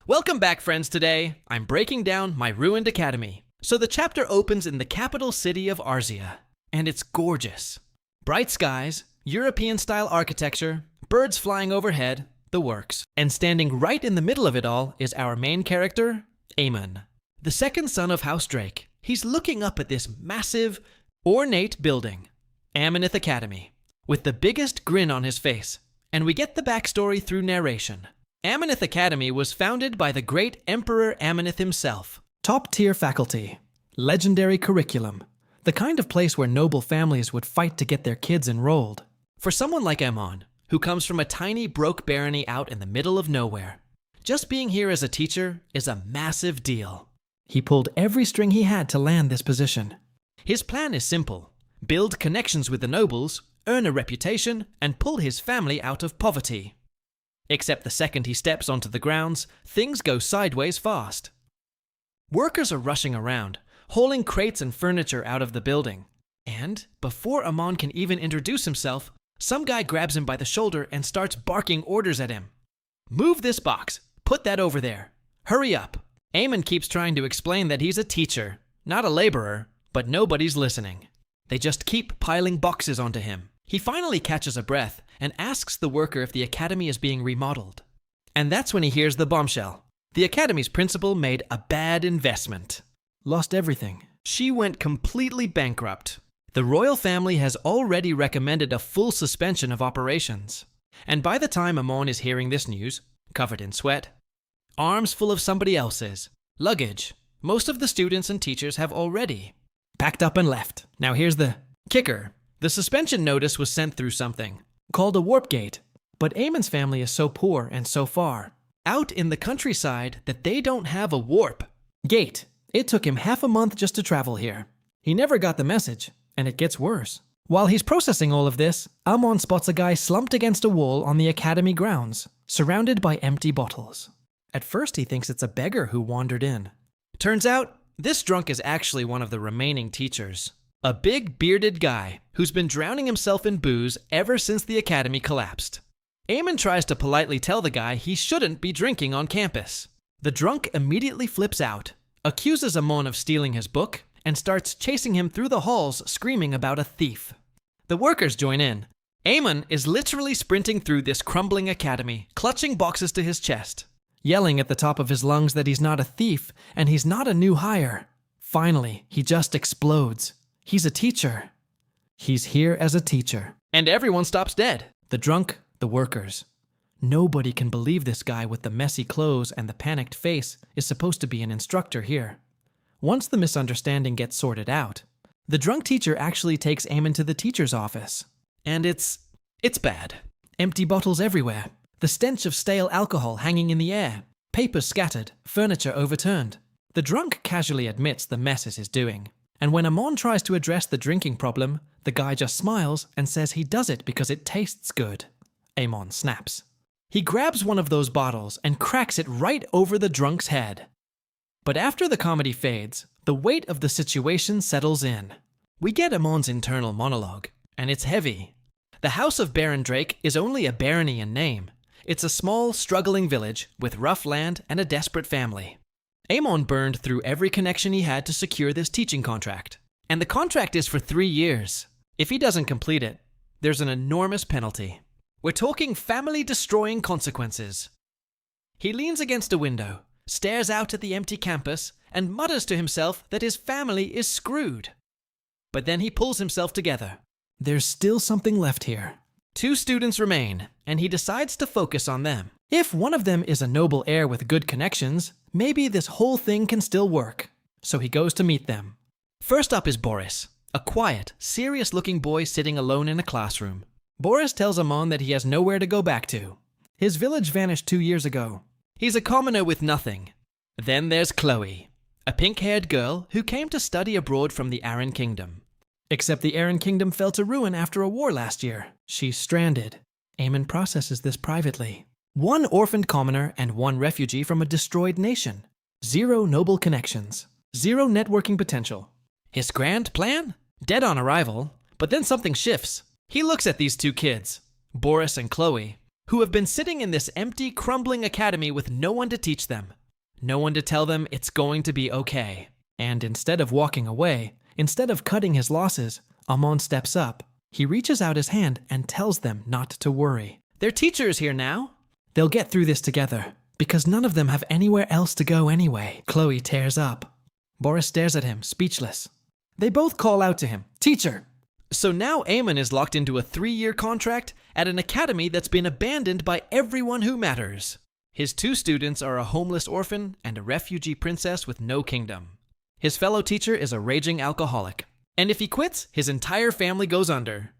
Welcome back, friends. Today, I'm breaking down my ruined academy. So the chapter opens in the capital city of Arzia, and it's gorgeous. Bright skies, European-style architecture, birds flying overhead, the works. And standing right in the middle of it all is our main character, Eamon, the second son of House Drake. He's looking up at this massive, ornate building, Amanith Academy, with the biggest grin on his face. And we get the backstory through narration. Amanith Academy was founded by the great Emperor Amanith himself. Top-tier faculty, legendary curriculum, the kind of place where noble families would fight to get their kids enrolled. For someone like Eamon, who comes from a tiny broke barony out in the middle of nowhere, just being here as a teacher is a massive deal. He pulled every string he had to land this position. His plan is simple: build connections with the nobles, earn a reputation, and pull his family out of poverty. Except the second he steps onto the grounds, things go sideways fast. Workers are rushing around, hauling crates and furniture out of the building. And, before Eamon can even introduce himself, some guy grabs him by the shoulder and starts barking orders at him. Move this box, put that over there, hurry up. Eamon keeps trying to explain that he's a teacher, not a laborer, but nobody's listening. They just keep piling boxes onto him. He finally catches a breath and asks the worker if the academy is being remodeled. And that's when he hears the bombshell. The academy's principal made a bad investment. Lost everything. She went completely bankrupt. The royal family has already recommended a full suspension of operations. And by the time Eamon is hearing this news, covered in sweat, arms full of somebody else's, luggage, most of the students and teachers have already packed up and left. Now here's the kicker. The suspension notice was sent through something called a warp gate, but Eamon's family is so poor and so far out in the countryside that they don't have a warp gate. It took him half a month just to travel here. He never got the message, and it gets worse. While he's processing all of this, Eamon spots a guy slumped against a wall on the academy grounds, surrounded by empty bottles. At first he thinks it's a beggar who wandered in. Turns out, this drunk is actually one of the remaining teachers. A big bearded guy who's been drowning himself in booze ever since the academy collapsed. Eamon tries to politely tell the guy he shouldn't be drinking on campus. The drunk immediately flips out, accuses Eamon of stealing his book, and starts chasing him through the halls screaming about a thief. The workers join in. Eamon is literally sprinting through this crumbling academy, clutching boxes to his chest, yelling at the top of his lungs that he's not a thief and he's not a new hire. Finally, he just explodes. He's a teacher. He's here as a teacher. And everyone stops dead. The drunk, the workers. Nobody can believe this guy with the messy clothes and the panicked face is supposed to be an instructor here. Once the misunderstanding gets sorted out, the drunk teacher actually takes Eamon to the teacher's office. And it's bad. Empty bottles everywhere. The stench of stale alcohol hanging in the air. Papers scattered. Furniture overturned. The drunk casually admits the mess is his doing. And when Eamon tries to address the drinking problem, the guy just smiles and says he does it because it tastes good. Eamon snaps. He grabs one of those bottles and cracks it right over the drunk's head. But after the comedy fades, the weight of the situation settles in. We get Eamon's internal monologue, and it's heavy. The House of Baron Drake is only a barony in name. It's a small, struggling village with rough land and a desperate family. Eamon burned through every connection he had to secure this teaching contract. And the contract is for 3 years. If he doesn't complete it, there's an enormous penalty. We're talking family-destroying consequences. He leans against a window, stares out at the empty campus, and mutters to himself that his family is screwed. But then he pulls himself together. There's still something left here. 2 students remain, and he decides to focus on them. If one of them is a noble heir with good connections, maybe this whole thing can still work. So he goes to meet them. First up is Boris, a quiet, serious-looking boy sitting alone in a classroom. Boris tells Eamon that he has nowhere to go back to. His village vanished 2 years ago. He's a commoner with nothing. Then there's Chloe, a pink-haired girl who came to study abroad from the Aran Kingdom. Except the Aran Kingdom fell to ruin after a war last year. She's stranded. Eamon processes this privately. 1 orphaned commoner and 1 refugee from a destroyed nation. 0 noble connections. 0 networking potential. His grand plan? Dead on arrival, but then something shifts. He looks at these 2 kids, Boris and Chloe, who have been sitting in this empty, crumbling academy with no one to teach them, no one to tell them it's going to be okay. And instead of walking away, instead of cutting his losses, Amon steps up. He reaches out his hand and tells them not to worry. Their teacher is here now. They'll get through this together, because none of them have anywhere else to go anyway. Chloe tears up. Boris stares at him, speechless. They both call out to him, "Teacher!" So now Aemon is locked into a 3-year contract at an academy that's been abandoned by everyone who matters. His 2 students are a homeless orphan and a refugee princess with no kingdom. His fellow teacher is a raging alcoholic. And if he quits, his entire family goes under.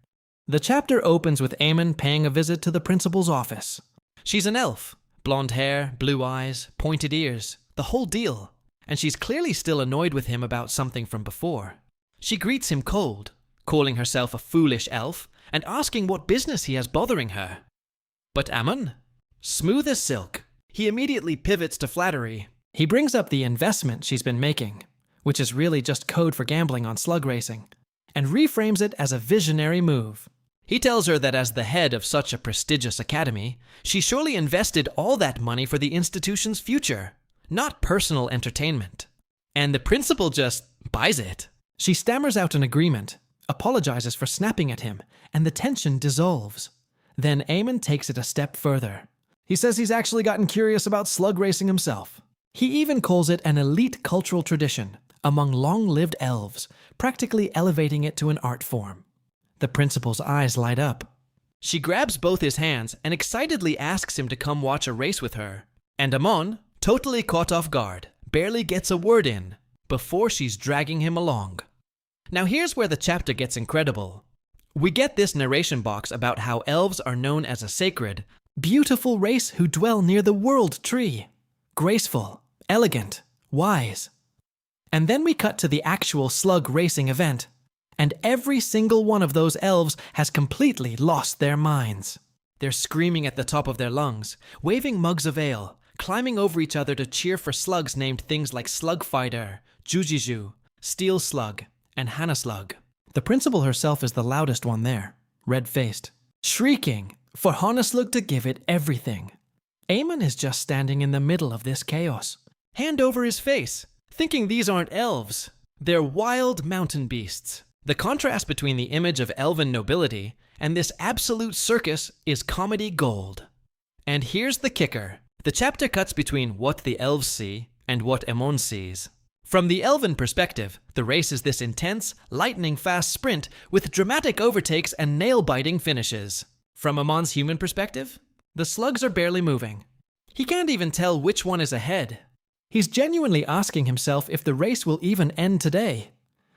The chapter opens with Aemon paying a visit to the principal's office. She's an elf. Blonde hair, blue eyes, pointed ears, the whole deal. And she's clearly still annoyed with him about something from before. She greets him cold, calling herself a foolish elf and asking what business he has bothering her. But Aemon? Smooth as silk. He immediately pivots to flattery. He brings up the investment she's been making, which is really just code for gambling on slug racing, and reframes it as a visionary move. He tells her that as the head of such a prestigious academy, she surely invested all that money for the institution's future, not personal entertainment. And the principal just buys it. She stammers out an agreement, apologizes for snapping at him, and the tension dissolves. Then Aemon takes it a step further. He says he's actually gotten curious about slug racing himself. He even calls it an elite cultural tradition among long-lived elves, practically elevating it to an art form. The principal's eyes light up. She grabs both his hands and excitedly asks him to come watch a race with her. And Amon, totally caught off guard, barely gets a word in before she's dragging him along. Now here's where the chapter gets incredible. We get this narration box about how elves are known as a sacred, beautiful race who dwell near the world tree. Graceful, elegant, wise. And then we cut to the actual slug racing event, and every single one of those elves has completely lost their minds. They're screaming at the top of their lungs, waving mugs of ale, climbing over each other to cheer for slugs named things like Slug Fighter, Jujiju, Steel Slug, and Hannah Slug. The principal herself is the loudest one there, red-faced, shrieking for Hannah Slug to give it everything. Aemon is just standing in the middle of this chaos, hand over his face, thinking these aren't elves. They're wild mountain beasts. The contrast between the image of elven nobility and this absolute circus is comedy gold. And here's the kicker. The chapter cuts between what the elves see and what Aemon sees. From the elven perspective, the race is this intense, lightning-fast sprint with dramatic overtakes and nail-biting finishes. From Amon's human perspective, the slugs are barely moving. He can't even tell which one is ahead. He's genuinely asking himself if the race will even end today.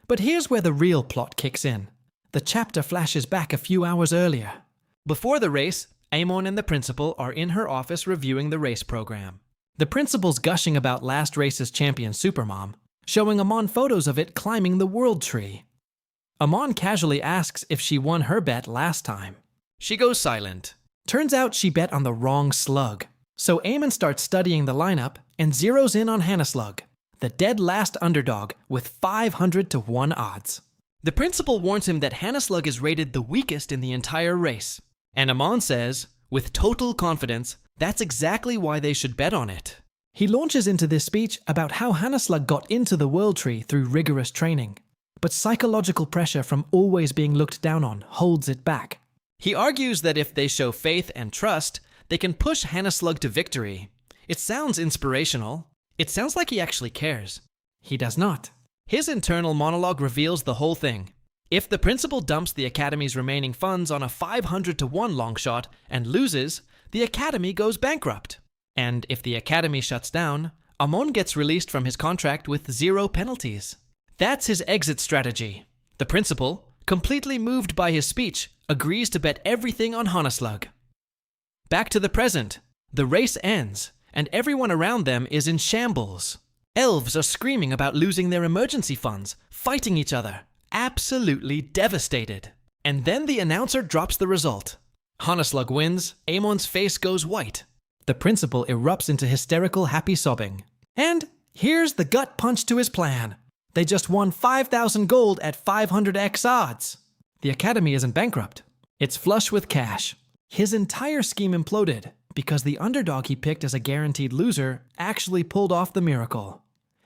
But here's where the real plot kicks in. The chapter flashes back a few hours earlier. Before the race, Aemon and the principal are in her office reviewing the race program. The principal's gushing about last race's champion Supermom, showing Amon photos of it climbing the world tree. Amon casually asks if she won her bet last time. She goes silent. Turns out she bet on the wrong slug. So Aemon starts studying the lineup and zeroes in on Hannah Slug, the dead last underdog with 500 to 1 odds. The principal warns him that Hannah Slug is rated the weakest in the entire race. And Amon says, with total confidence, that's exactly why they should bet on it. He launches into this speech about how Hannah Slug got into the world tree through rigorous training, but psychological pressure from always being looked down on holds it back. He argues that if they show faith and trust, they can push Hannah Slug to victory. It sounds inspirational. It sounds like he actually cares. He does not. His internal monologue reveals the whole thing. If the principal dumps the Academy's remaining funds on a 500 to 1 long shot and loses, the Academy goes bankrupt. And if the Academy shuts down, Amon gets released from his contract with 0 penalties. That's his exit strategy. The principal, completely moved by his speech, agrees to bet everything on Hannah Slug. Back to the present. The race ends, and everyone around them is in shambles. Elves are screaming about losing their emergency funds, fighting each other, absolutely devastated. And then the announcer drops the result. Hannah Slug wins, Aemon's face goes white. The principal erupts into hysterical happy sobbing. And here's the gut punch to his plan. They just won 5,000 gold at 500x odds. The Academy isn't bankrupt. It's flush with cash. His entire scheme imploded because the underdog he picked as a guaranteed loser actually pulled off the miracle.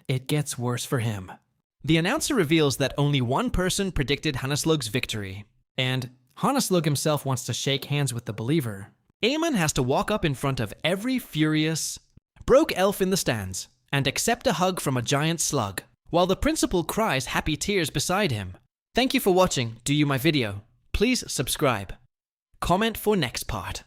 It gets worse for him. The announcer reveals that only one person predicted Hanneslug's victory, and Hanneslug himself wants to shake hands with the believer. Aemon has to walk up in front of every furious, broke elf in the stands and accept a hug from a giant slug, while the principal cries happy tears beside him. Thank you for watching Do You My Video. Please subscribe. Comment for next part.